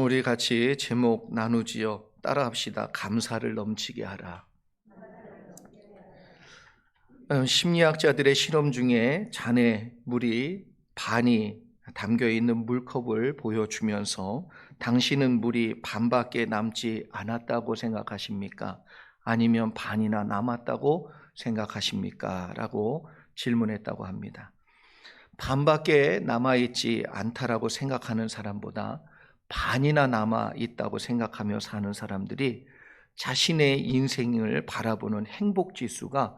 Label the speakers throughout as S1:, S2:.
S1: 우리 같이 제목 나누지요. 따라합시다. 감사를 넘치게 하라. 심리학자들의 실험 중에 잔에 물이 반이 담겨 있는 물컵을 보여주면서 당신은 물이 반밖에 남지 않았다고 생각하십니까? 아니면 반이나 남았다고 생각하십니까? 라고 질문했다고 합니다. 반밖에 남아있지 않다라고 생각하는 사람보다 반이나 남아있다고 생각하며 사는 사람들이 자신의 인생을 바라보는 행복지수가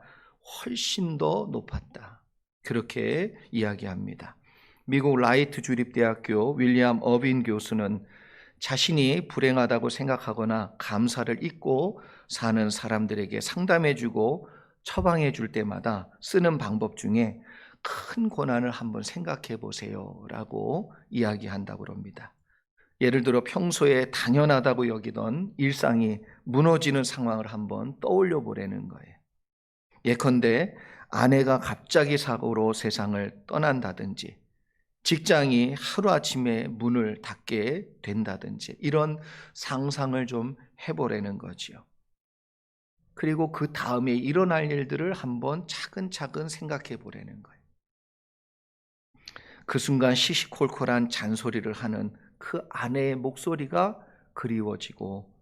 S1: 훨씬 더 높았다. 그렇게 이야기합니다. 미국 라이트 주립대학교 윌리엄 어빈 교수는 자신이 불행하다고 생각하거나 감사를 잊고 사는 사람들에게 상담해주고 처방해줄 때마다 쓰는 방법 중에 큰 고난을 한번 생각해 보세요 라고 이야기한다고 합니다. 예를 들어 평소에 당연하다고 여기던 일상이 무너지는 상황을 한번 떠올려 보라는 거예요. 예컨대 아내가 갑자기 사고로 세상을 떠난다든지, 직장이 하루아침에 문을 닫게 된다든지, 이런 상상을 좀 해보라는 거지요. 그리고 그 다음에 일어날 일들을 한번 차근차근 생각해 보라는 거예요. 그 순간 시시콜콜한 잔소리를 하는 그 아내의 목소리가 그리워지고,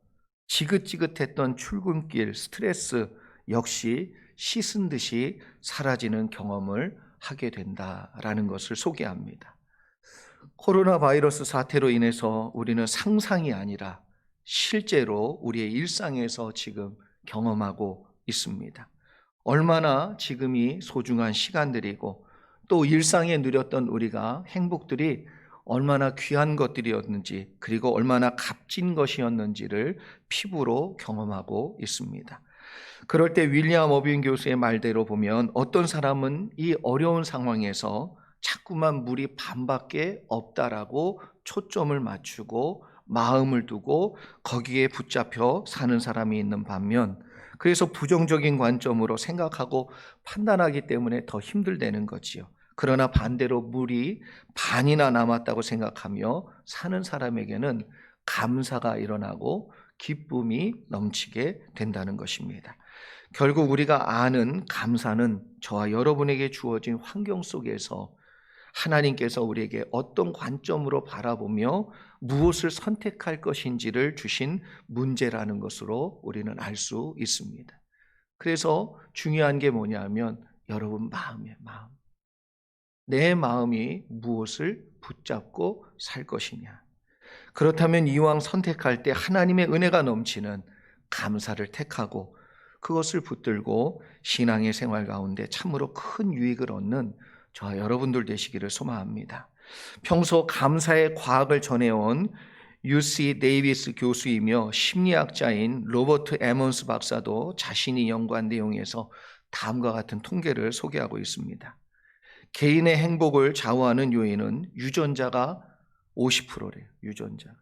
S1: 지긋지긋했던 출근길 스트레스 역시 씻은 듯이 사라지는 경험을 하게 된다라는 것을 소개합니다. 코로나 바이러스 사태로 인해서 우리는 상상이 아니라 실제로 우리의 일상에서 지금 경험하고 있습니다. 얼마나 지금이 소중한 시간들이고, 또 일상에 누렸던 우리가 행복들이 얼마나 귀한 것들이었는지, 그리고 얼마나 값진 것이었는지를 피부로 경험하고 있습니다. 그럴 때 윌리엄 어빈 교수의 말대로 보면 어떤 사람은 이 어려운 상황에서 자꾸만 물이 반밖에 없다라고 초점을 맞추고 마음을 두고 거기에 붙잡혀 사는 사람이 있는 반면, 그래서 부정적인 관점으로 생각하고 판단하기 때문에 더 힘들다는 거지요. 그러나 반대로 물이 반이나 남았다고 생각하며 사는 사람에게는 감사가 일어나고 기쁨이 넘치게 된다는 것입니다. 결국 우리가 아는 감사는 저와 여러분에게 주어진 환경 속에서 하나님께서 우리에게 어떤 관점으로 바라보며 무엇을 선택할 것인지를 주신 문제라는 것으로 우리는 알 수 있습니다. 그래서 중요한 게 뭐냐면 여러분 마음이에요. 마음. 내 마음이 무엇을 붙잡고 살 것이냐. 그렇다면 이왕 선택할 때 하나님의 은혜가 넘치는 감사를 택하고 그것을 붙들고 신앙의 생활 가운데 참으로 큰 유익을 얻는 저와 여러분들 되시기를 소망합니다. 평소 감사의 과학을 전해온 UC 데이비스 교수이며 심리학자인 로버트 에먼스 박사도 자신이 연구한 내용에서 다음과 같은 통계를 소개하고 있습니다. 개인의 행복을 좌우하는 요인은 유전자가 50%래요. 유전자가.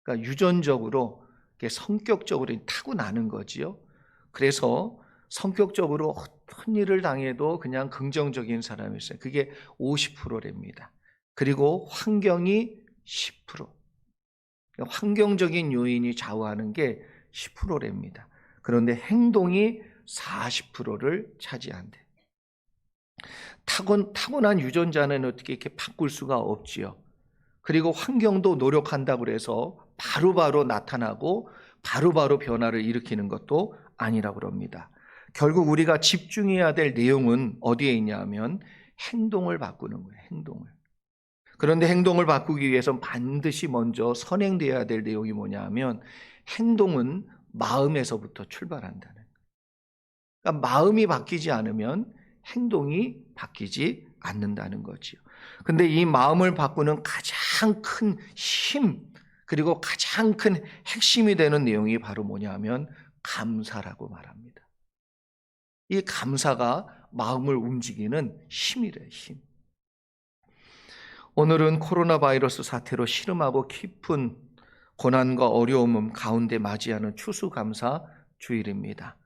S1: 그러니까 유전적으로, 성격적으로 타고나는 거지요. 그래서 성격적으로 어떤 일을 당해도 그냥 긍정적인 사람이 있어요. 그게 50%랍니다. 그리고 환경이 10%. 그러니까 환경적인 요인이 좌우하는 게 10%랍니다. 그런데 행동이 40%를 차지한대. 타고난 유전자는 어떻게 이렇게 바꿀 수가 없지요. 그리고 환경도 노력한다고 해서 바로바로 나타나고 바로바로 변화를 일으키는 것도 아니라고 합니다. 결국 우리가 집중해야 될 내용은 어디에 있냐면 행동을 바꾸는 거예요. 행동을. 그런데 행동을 바꾸기 위해서는 반드시 먼저 선행되어야 될 내용이 뭐냐면 행동은 마음에서부터 출발한다는 거예요. 그러니까 마음이 바뀌지 않으면 행동이 바뀌지 않는다는 거지요. 근데 이 마음을 바꾸는 가장 큰 힘, 그리고 가장 큰 핵심이 되는 내용이 바로 뭐냐면 감사라고 말합니다. 이 감사가 마음을 움직이는 힘이래요, 힘. 오늘은 코로나 바이러스 사태로 시름하고 깊은 고난과 어려움 가운데 맞이하는 추수감사 주일입니다.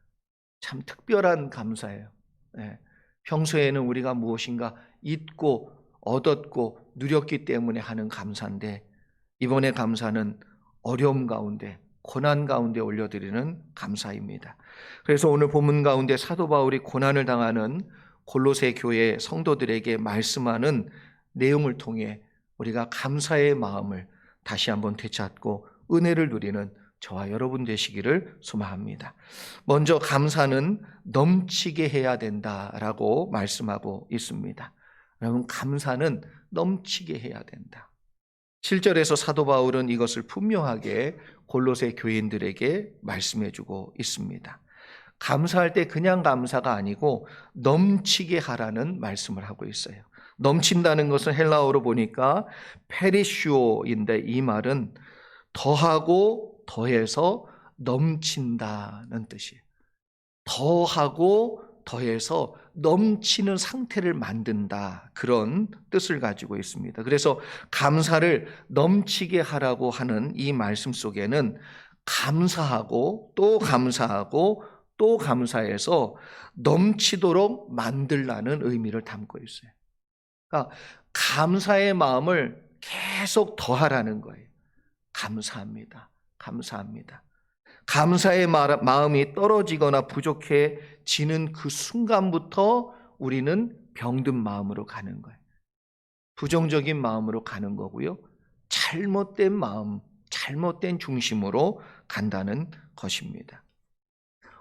S1: 참 특별한 감사예요. 네. 평소에는 우리가 무엇인가 잊고 얻었고 누렸기 때문에 하는 감사인데, 이번에 감사는 어려움 가운데, 고난 가운데 올려드리는 감사입니다. 그래서 오늘 본문 가운데 사도 바울이 고난을 당하는 골로새 교회 성도들에게 말씀하는 내용을 통해 우리가 감사의 마음을 다시 한번 되찾고 은혜를 누리는 저와 여러분 되시기를 소망합니다. 먼저 감사는 넘치게 해야 된다라고 말씀하고 있습니다. 여러분, 감사는 넘치게 해야 된다. 7절에서 사도 바울은 이것을 분명하게 골로새 교인들에게 말씀해주고 있습니다. 감사할 때 그냥 감사가 아니고 넘치게 하라는 말씀을 하고 있어요. 넘친다는 것은 헬라어로 보니까 페리슈오인데, 이 말은 더하고 더해서 넘친다는 뜻이에요. 더하고 더해서 넘치는 상태를 만든다, 그런 뜻을 가지고 있습니다. 그래서 감사를 넘치게 하라고 하는 이 말씀 속에는 감사하고 또 감사하고 또 감사해서 넘치도록 만들라는 의미를 담고 있어요. 그러니까 감사의 마음을 계속 더하라는 거예요. 감사합니다. 감사합니다. 감사의 마음이 떨어지거나 부족해지는 그 순간부터 우리는 병든 마음으로 가는 거예요. 부정적인 마음으로 가는 거고요. 잘못된 마음, 잘못된 중심으로 간다는 것입니다.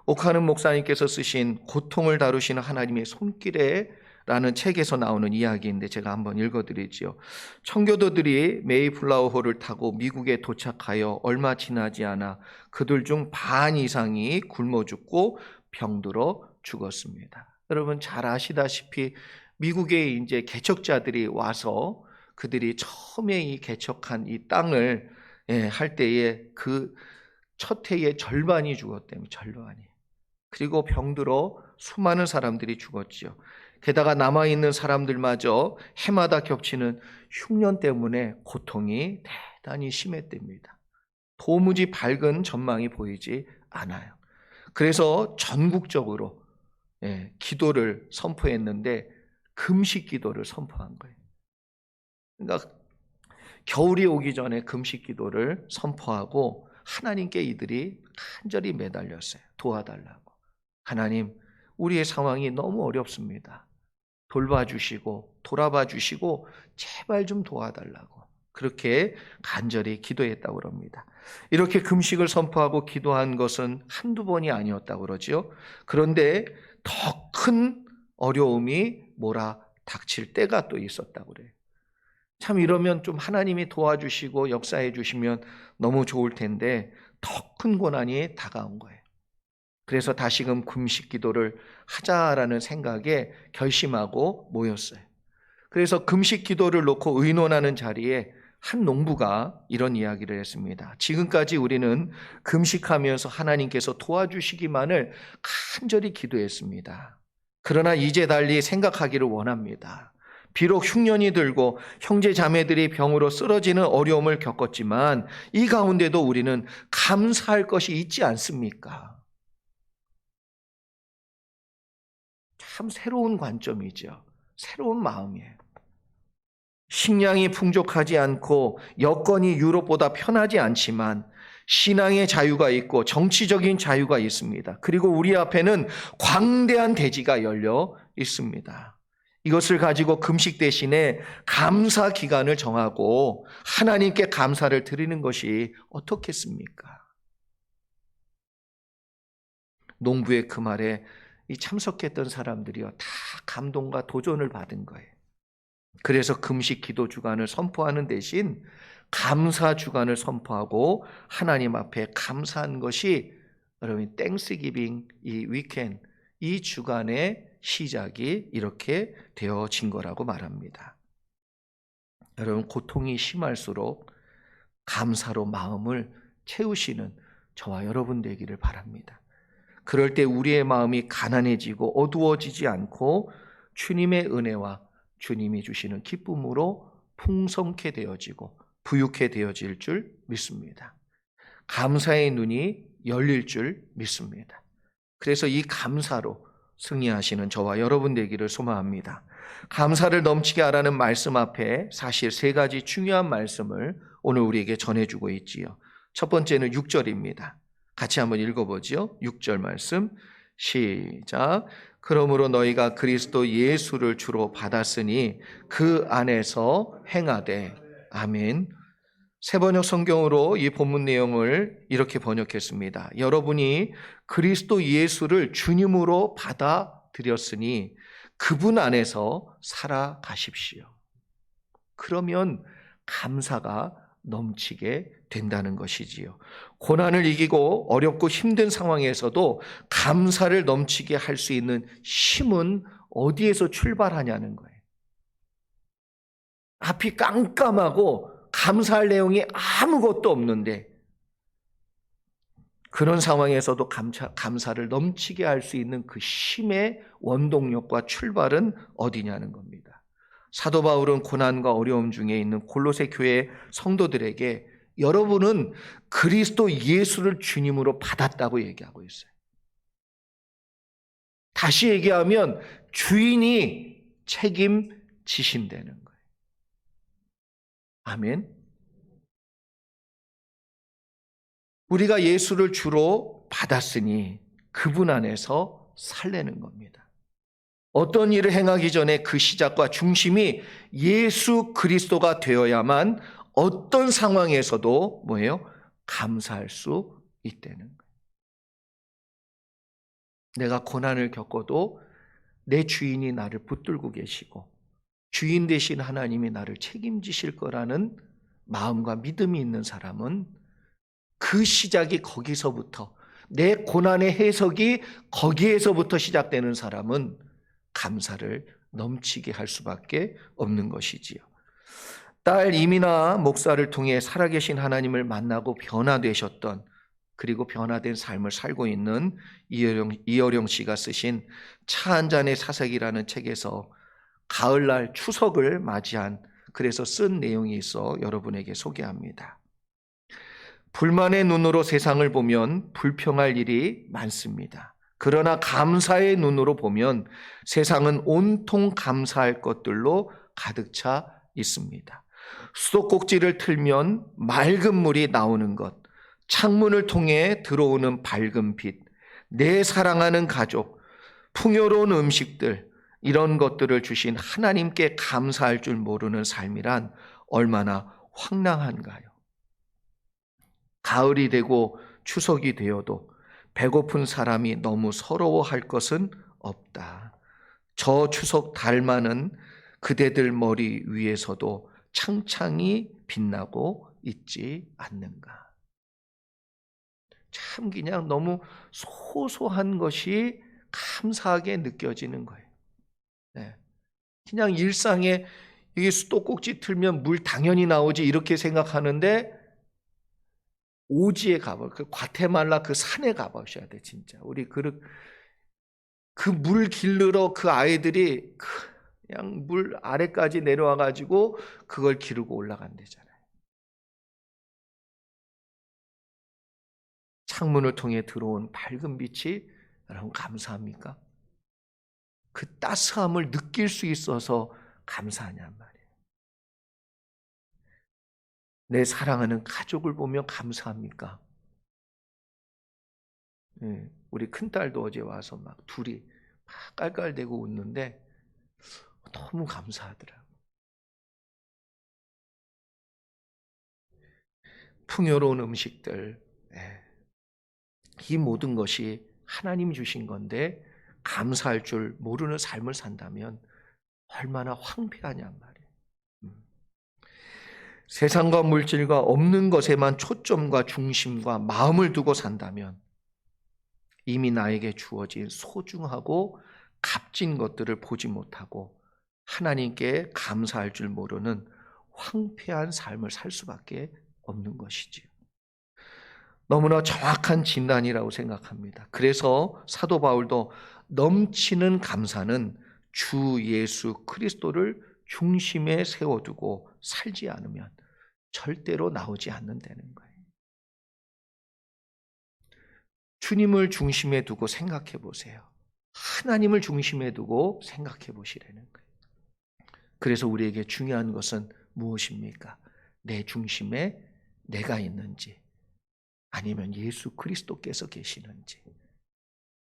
S1: 오카는 목사님께서 쓰신 고통을 다루시는 하나님의 손길에 라는 책에서 나오는 이야기인데 제가 한번 읽어드리지요. 청교도들이 메이플라워호를 타고 미국에 도착하여 얼마 지나지 않아 그들 중 반 이상이 굶어 죽고 병들어 죽었습니다. 여러분 잘 아시다시피 미국에 이제 개척자들이 와서 그들이 처음에 이 개척한 이 땅을 할 때에 그 첫 해의 절반이 죽었다며, 절반이. 그리고 병들어 수많은 사람들이 죽었지요. 게다가 남아있는 사람들마저 해마다 겹치는 흉년 때문에 고통이 대단히 심했답니다. 도무지 밝은 전망이 보이지 않아요. 그래서 전국적으로 기도를 선포했는데 금식 기도를 선포한 거예요. 그러니까 겨울이 오기 전에 금식 기도를 선포하고 하나님께 이들이 간절히 매달렸어요. 도와달라고. 하나님, 우리의 상황이 너무 어렵습니다. 돌봐주시고 돌아봐주시고 제발 좀 도와달라고 그렇게 간절히 기도했다고 합니다. 이렇게 금식을 선포하고 기도한 것은 한두 번이 아니었다고 그러죠. 그런데 더 큰 어려움이 몰아닥칠 때가 또 있었다고 그래요. 참 이러면 좀 하나님이 도와주시고 역사해 주시면 너무 좋을 텐데 더 큰 고난이 다가온 거예요. 그래서 다시금 금식 기도를 하자라는 생각에 결심하고 모였어요. 그래서 금식 기도를 놓고 의논하는 자리에 한 농부가 이런 이야기를 했습니다. 지금까지 우리는 금식하면서 하나님께서 도와주시기만을 간절히 기도했습니다. 그러나 이제 달리 생각하기를 원합니다. 비록 흉년이 들고 형제 자매들이 병으로 쓰러지는 어려움을 겪었지만 이 가운데도 우리는 감사할 것이 있지 않습니까? 참 새로운 관점이죠. 새로운 마음이에요. 식량이 풍족하지 않고 여건이 유럽보다 편하지 않지만 신앙의 자유가 있고 정치적인 자유가 있습니다. 그리고 우리 앞에는 광대한 대지가 열려 있습니다. 이것을 가지고 금식 대신에 감사 기간을 정하고 하나님께 감사를 드리는 것이 어떻겠습니까? 농부의 그 말에 이 참석했던 사람들이요 다 감동과 도전을 받은 거예요. 그래서 금식 기도 주간을 선포하는 대신 감사 주간을 선포하고 하나님 앞에 감사한 것이 여러분 땡스기빙 이 위켄드 이 주간의 시작이 이렇게 되어진 거라고 말합니다. 여러분 고통이 심할수록 감사로 마음을 채우시는 저와 여러분 되기를 바랍니다. 그럴 때 우리의 마음이 가난해지고 어두워지지 않고 주님의 은혜와 주님이 주시는 기쁨으로 풍성케 되어지고 부유케 되어질 줄 믿습니다. 감사의 눈이 열릴 줄 믿습니다. 그래서 이 감사로 승리하시는 저와 여러분 되기를 소망합니다. 감사를 넘치게 하라는 말씀 앞에 사실 세 가지 중요한 말씀을 오늘 우리에게 전해주고 있지요. 첫 번째는 6절입니다. 같이 한번 읽어보죠. 6절 말씀 시작. 그러므로 너희가 그리스도 예수를 주로 받았으니 그 안에서 행하되. 아멘. 새번역 성경으로 이 본문 내용을 이렇게 번역했습니다. 여러분이 그리스도 예수를 주님으로 받아들였으니 그분 안에서 살아가십시오. 그러면 감사가 넘치게 된다는 것이지요. 고난을 이기고 어렵고 힘든 상황에서도 감사를 넘치게 할 수 있는 힘은 어디에서 출발하냐는 거예요. 앞이 깜깜하고 감사할 내용이 아무것도 없는데 그런 상황에서도 감사를 넘치게 할 수 있는 그 힘의 원동력과 출발은 어디냐는 겁니다. 사도 바울은 고난과 어려움 중에 있는 골로새 교회 성도들에게 여러분은 그리스도 예수를 주님으로 받았다고 얘기하고 있어요. 다시 얘기하면 주인이 책임지신다는 거예요. 아멘. 우리가 예수를 주로 받았으니 그분 안에서 살려는 겁니다. 어떤 일을 행하기 전에 그 시작과 중심이 예수 그리스도가 되어야만 어떤 상황에서도 뭐예요? 감사할 수 있다는 거예요. 내가 고난을 겪어도 내 주인이 나를 붙들고 계시고 주인 되신 하나님이 나를 책임지실 거라는 마음과 믿음이 있는 사람은 그 시작이 거기서부터, 내 고난의 해석이 거기에서부터 시작되는 사람은 감사를 넘치게 할 수밖에 없는 것이지요. 딸 이미나 목사를 통해 살아계신 하나님을 만나고 변화되셨던, 그리고 변화된 삶을 살고 있는 이어령 씨가 쓰신 차 한 잔의 사색이라는 책에서 가을날 추석을 맞이한, 그래서 쓴 내용이 있어 여러분에게 소개합니다. 불만의 눈으로 세상을 보면 불평할 일이 많습니다. 그러나 감사의 눈으로 보면 세상은 온통 감사할 것들로 가득 차 있습니다. 수도꼭지를 틀면 맑은 물이 나오는 것, 창문을 통해 들어오는 밝은 빛, 내 사랑하는 가족, 풍요로운 음식들, 이런 것들을 주신 하나님께 감사할 줄 모르는 삶이란 얼마나 황당한가요? 가을이 되고 추석이 되어도 배고픈 사람이 너무 서러워할 것은 없다. 저 추석 달만은 그대들 머리 위에서도 창창이 빛나고 있지 않는가. 참 그냥 너무 소소한 것이 감사하게 느껴지는 거예요. 네. 그냥 일상에 이게 수도꼭지 틀면 물 당연히 나오지 이렇게 생각하는데 오지에 가봐. 그 과테말라 그 산에 가보셔야 돼, 진짜. 우리 그 물 기르러 그 아이들이 그냥 물 아래까지 내려와가지고 그걸 기르고 올라간대잖아요. 창문을 통해 들어온 밝은 빛이 여러분 감사합니까? 그 따스함을 느낄 수 있어서 감사하냔 말이에요. 내 사랑하는 가족을 보며 감사합니까? 네, 우리 큰딸도 어제 와서 막 둘이 막 깔깔대고 웃는데 너무 감사하더라고요. 풍요로운 음식들, 이 모든 것이 하나님이 주신 건데 감사할 줄 모르는 삶을 산다면 얼마나 황폐하냔 말이에요. 세상과 물질과 없는 것에만 초점과 중심과 마음을 두고 산다면 이미 나에게 주어진 소중하고 값진 것들을 보지 못하고 하나님께 감사할 줄 모르는 황폐한 삶을 살 수밖에 없는 것이지요. 너무나 정확한 진단이라고 생각합니다. 그래서 사도 바울도 넘치는 감사는 주 예수 그리스도를 중심에 세워두고 살지 않으면 절대로 나오지 않는다는 거예요. 주님을 중심에 두고 생각해 보세요. 하나님을 중심에 두고 생각해 보시라는 거예요. 그래서 우리에게 중요한 것은 무엇입니까? 내 중심에 내가 있는지, 아니면 예수 그리스도께서 계시는지.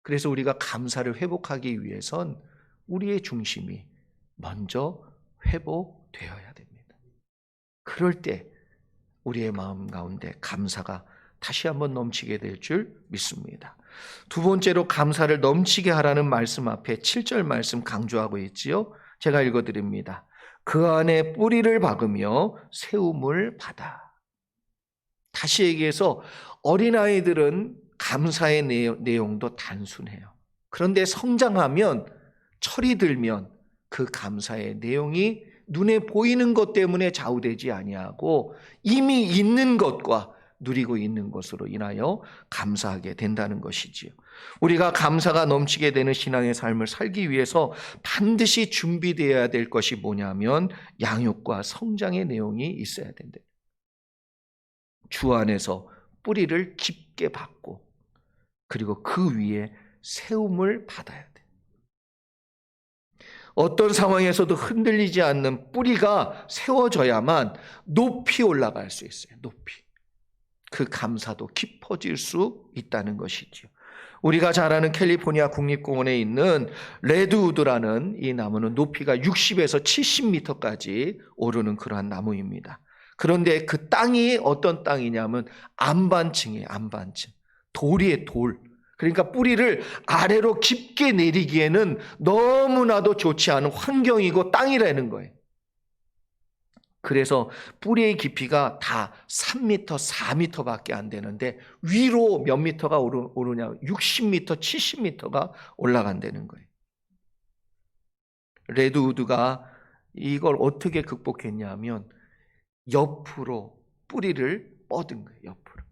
S1: 그래서 우리가 감사를 회복하기 위해선 우리의 중심이 먼저 회복되어야 됩니다. 그럴 때 우리의 마음 가운데 감사가 다시 한번 넘치게 될 줄 믿습니다. 두 번째로 감사를 넘치게 하라는 말씀 앞에 7절 말씀 강조하고 있지요. 제가 읽어드립니다. 그 안에 뿌리를 박으며 세움을 받아. 다시 얘기해서 어린아이들은 감사의 내용도 단순해요. 그런데 성장하면 철이 들면 그 감사의 내용이 눈에 보이는 것 때문에 좌우되지 아니하고 이미 있는 것과 누리고 있는 것으로 인하여 감사하게 된다는 것이지요. 우리가 감사가 넘치게 되는 신앙의 삶을 살기 위해서 반드시 준비되어야 될 것이 뭐냐면 양육과 성장의 내용이 있어야 된다. 주 안에서 뿌리를 깊게 박고 그리고 그 위에 세움을 받아야 돼. 어떤 상황에서도 흔들리지 않는 뿌리가 세워져야만 높이 올라갈 수 있어요. 높이. 그 감사도 깊어질 수 있다는 것이죠. 우리가 잘 아는 캘리포니아 국립공원에 있는 레드우드라는 이 나무는 높이가 60에서 70m까지 오르는 그러한 나무입니다. 그런데 그 땅이 어떤 땅이냐면 안반층이에요. 안반층. 돌이에요. 돌. 그러니까 뿌리를 아래로 깊게 내리기에는 너무나도 좋지 않은 환경이고 땅이라는 거예요. 그래서 뿌리의 깊이가 다 3m, 4m밖에 안 되는데 위로 몇 미터가 오르냐? 60m, 70m가 올라간다는 거예요. 레드우드가 이걸 어떻게 극복했냐면 옆으로 뿌리를 뻗은 거예요. 옆으로.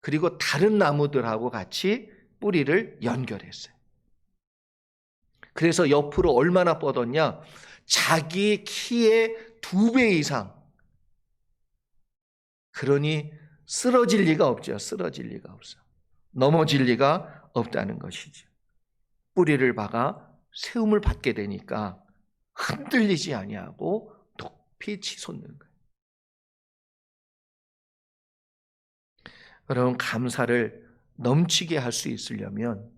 S1: 그리고 다른 나무들하고 같이 뿌리를 연결했어요. 그래서 옆으로 얼마나 뻗었냐? 자기 키의 2배 이상. 그러니 쓰러질 리가 없죠. 쓰러질 리가 없어. 넘어질 리가 없다는 것이죠. 뿌리를 박아 세움을 받게 되니까 흔들리지 아니하고 높이 치솟는 거예요. 여러분, 감사를 넘치게 할 수 있으려면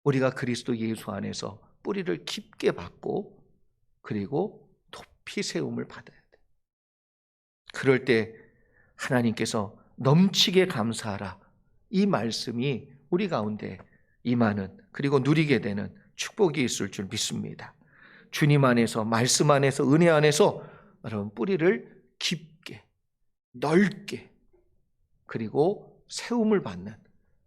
S1: 우리가 그리스도 예수 안에서 뿌리를 깊게 박고 그리고 높이 세움을 받아야 돼요. 그럴 때 하나님께서 넘치게 감사하라. 이 말씀이 우리 가운데 임하는 그리고 누리게 되는 축복이 있을 줄 믿습니다. 주님 안에서 말씀 안에서 은혜 안에서 여러분 뿌리를 깊게 넓게 그리고 세움을 받는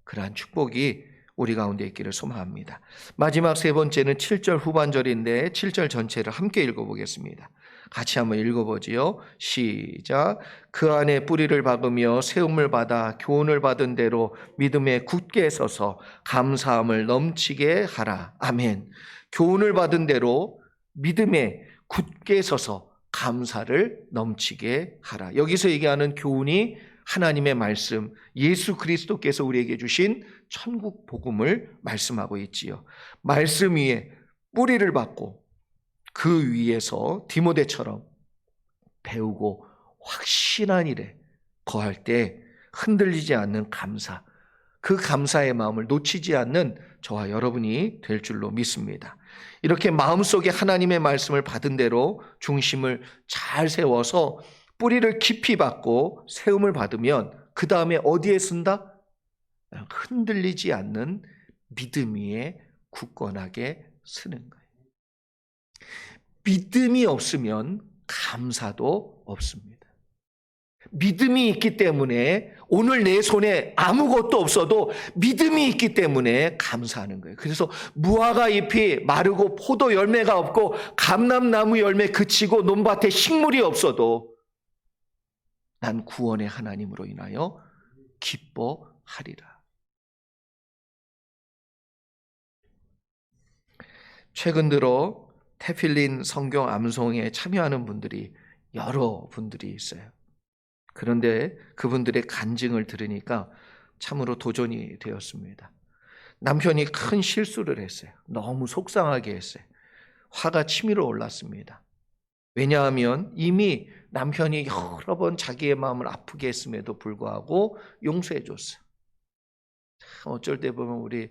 S1: 그러한 축복이 우리 가운데 있기를 소망합니다. 마지막 세 번째는 7절 후반절인데 7절 전체를 함께 읽어보겠습니다. 같이 한번 읽어보지요. 시작. 그 안에 뿌리를 박으며 세움을 받아 교훈을 받은 대로 믿음에 굳게 서서 감사함을 넘치게 하라. 아멘. 교훈을 받은 대로 믿음에 굳게 서서 감사를 넘치게 하라. 여기서 얘기하는 교훈이 하나님의 말씀, 예수 그리스도께서 우리에게 주신 천국 복음을 말씀하고 있지요. 말씀 위에 뿌리를 박고 그 위에서 디모데처럼 배우고 확신한 일에 거할 때 흔들리지 않는 감사, 그 감사의 마음을 놓치지 않는 저와 여러분이 될 줄로 믿습니다. 이렇게 마음속에 하나님의 말씀을 받은 대로 중심을 잘 세워서 뿌리를 깊이 박고 세움을 받으면 그 다음에 어디에 쓴다? 흔들리지 않는 믿음 위에 굳건하게 서는 거예요. 믿음이 없으면 감사도 없습니다. 믿음이 있기 때문에 오늘 내 손에 아무것도 없어도 믿음이 있기 때문에 감사하는 거예요. 그래서 무화과 잎이 마르고 포도 열매가 없고 감람나무 열매 그치고 논밭에 식물이 없어도 난 구원의 하나님으로 인하여 기뻐하리라. 최근 들어 테필린 성경 암송에 참여하는 분들이 여러 분들이 있어요. 그런데 그분들의 간증을 들으니까 참으로 도전이 되었습니다. 남편이 큰 실수를 했어요. 너무 속상하게 했어요. 화가 치밀어 올랐습니다. 왜냐하면 이미 남편이 여러 번 자기의 마음을 아프게 했음에도 불구하고 용서해 줬어요. 어쩔 때 보면 우리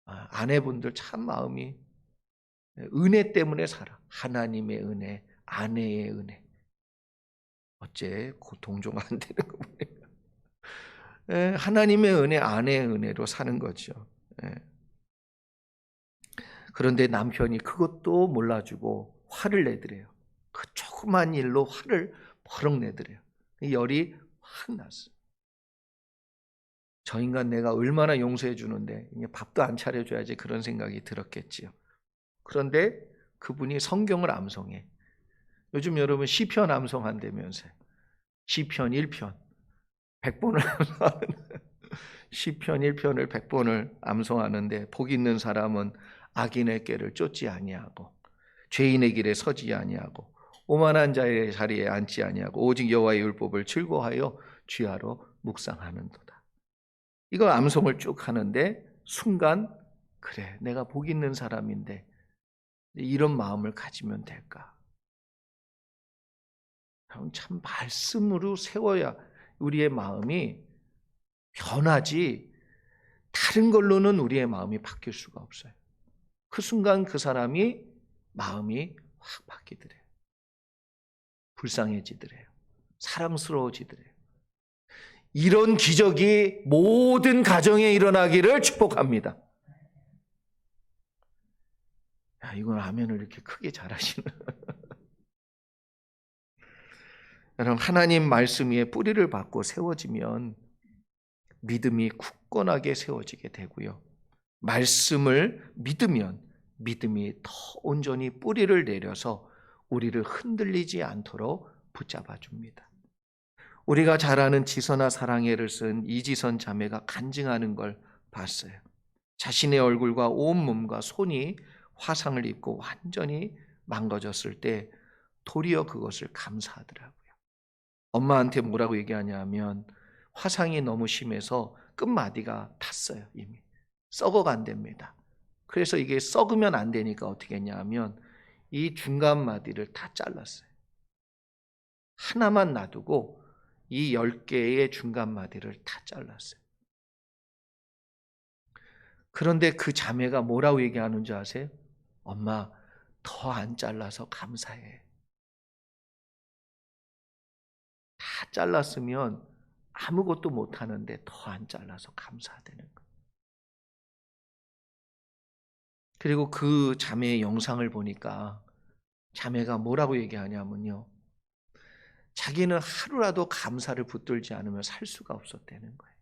S1: 아내분들 참 마음이 은혜 때문에 살아. 하나님의 은혜, 아내의 은혜. 어째 동조가 안 되는 거 보니까. 하나님의 은혜, 아내의 은혜로 사는 거죠. 그런데 남편이 그것도 몰라주고 화를 내더래요. 그 조그만 일로 화를 버럭 내더래요. 열이 확 났어요. 저 인간 내가 얼마나 용서해 주는데 밥도 안 차려줘야지, 그런 생각이 들었겠지요. 그런데 그분이 성경을 암송해. 요즘 여러분 시편 암송한다면서요. 시편 1편 100번을 시편 1편을 100번을 암송하는데, 복 있는 사람은 악인의 꾀를 쫓지 아니하고 죄인의 길에 서지 아니하고 오만한 자의 자리에 앉지 아니하고 오직 여호와의 율법을 즐거워하여 주야로 묵상하는도다. 이거 암송을 쭉 하는데 순간, 그래, 내가 복 있는 사람인데 이런 마음을 가지면 될까? 참 말씀으로 세워야 우리의 마음이 변하지, 다른 걸로는 우리의 마음이 바뀔 수가 없어요. 그 순간 그 사람이 마음이 확 바뀌더래요. 불쌍해지더래요. 사랑스러워지더래요. 이런 기적이 모든 가정에 일어나기를 축복합니다. 야, 이건 아멘을 이렇게 크게 잘하시는. 여러분, 하나님 말씀 위에 뿌리를 받고 세워지면 믿음이 굳건하게 세워지게 되고요. 말씀을 믿으면 믿음이 더 온전히 뿌리를 내려서 우리를 흔들리지 않도록 붙잡아 줍니다. 우리가 잘 아는 지선아 사랑해를 쓴 이지선 자매가 간증하는 걸 봤어요. 자신의 얼굴과 온몸과 손이 화상을 입고 완전히 망가졌을 때 도리어 그것을 감사하더라고요. 엄마한테 뭐라고 얘기하냐면 화상이 너무 심해서 끝마디가 탔어요. 이미 썩어간답니다. 그래서 이게 썩으면 안 되니까 어떻게 했냐면 이 중간 마디를 다 잘랐어요. 하나만 놔두고 이 10개의 중간 마디를 다 잘랐어요. 그런데 그 자매가 뭐라고 얘기하는 줄 아세요? 엄마, 더 안 잘라서 감사해. 다 잘랐으면 아무것도 못하는데 더 안 잘라서 감사하다는 거예요. 그리고 그 자매의 영상을 보니까 자매가 뭐라고 얘기하냐면요, 자기는 하루라도 감사를 붙들지 않으면 살 수가 없었다는 거예요.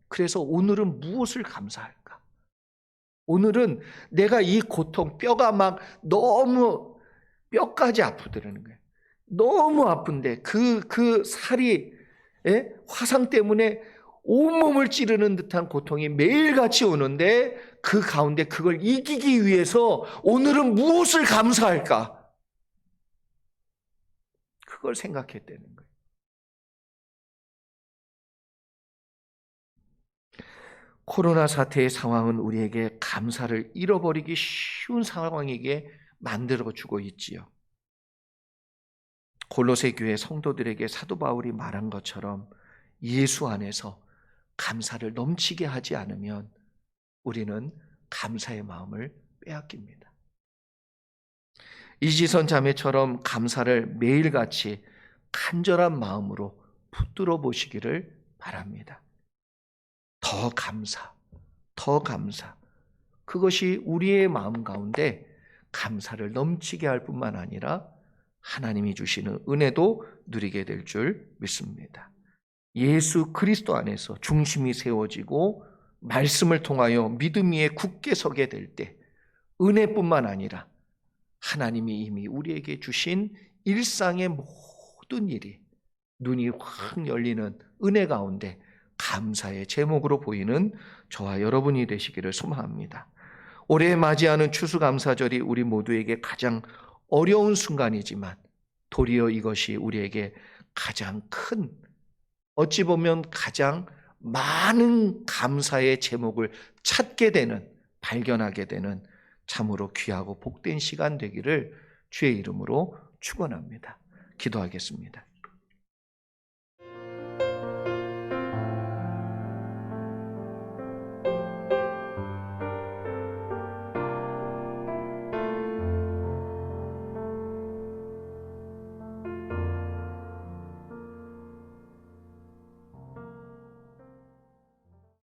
S1: 그래서 오늘은 무엇을 감사할까? 오늘은 내가 이 고통, 뼈가 막 너무 뼈까지 아프더라는 거예요. 너무 아픈데 그 살이 화상 때문에 온몸을 찌르는 듯한 고통이 매일같이 오는데 그 가운데 그걸 이기기 위해서 오늘은 무엇을 감사할까? 그걸 생각했다는 거예요. 코로나 사태의 상황은 우리에게 감사를 잃어버리기 쉬운 상황이게 만들어주고 있지요. 골로새 교회 성도들에게 사도 바울이 말한 것처럼 예수 안에서 감사를 넘치게 하지 않으면 우리는 감사의 마음을 빼앗깁니다. 이지선 자매처럼 감사를 매일같이 간절한 마음으로 붙들어 보시기를 바랍니다. 더 감사, 더 감사. 그것이 우리의 마음 가운데 감사를 넘치게 할 뿐만 아니라 하나님이 주시는 은혜도 누리게 될 줄 믿습니다. 예수 그리스도 안에서 중심이 세워지고 말씀을 통하여 믿음 위에 굳게 서게 될 때 은혜뿐만 아니라 하나님이 이미 우리에게 주신 일상의 모든 일이 눈이 확 열리는 은혜 가운데 감사의 제목으로 보이는 저와 여러분이 되시기를 소망합니다. 올해 맞이하는 추수감사절이 우리 모두에게 가장 어려운 순간이지만 도리어 이것이 우리에게 가장 큰, 어찌 보면 가장 많은 감사의 제목을 찾게 되는, 발견하게 되는 참으로 귀하고 복된 시간 되기를 주의 이름으로 축원합니다. 기도하겠습니다.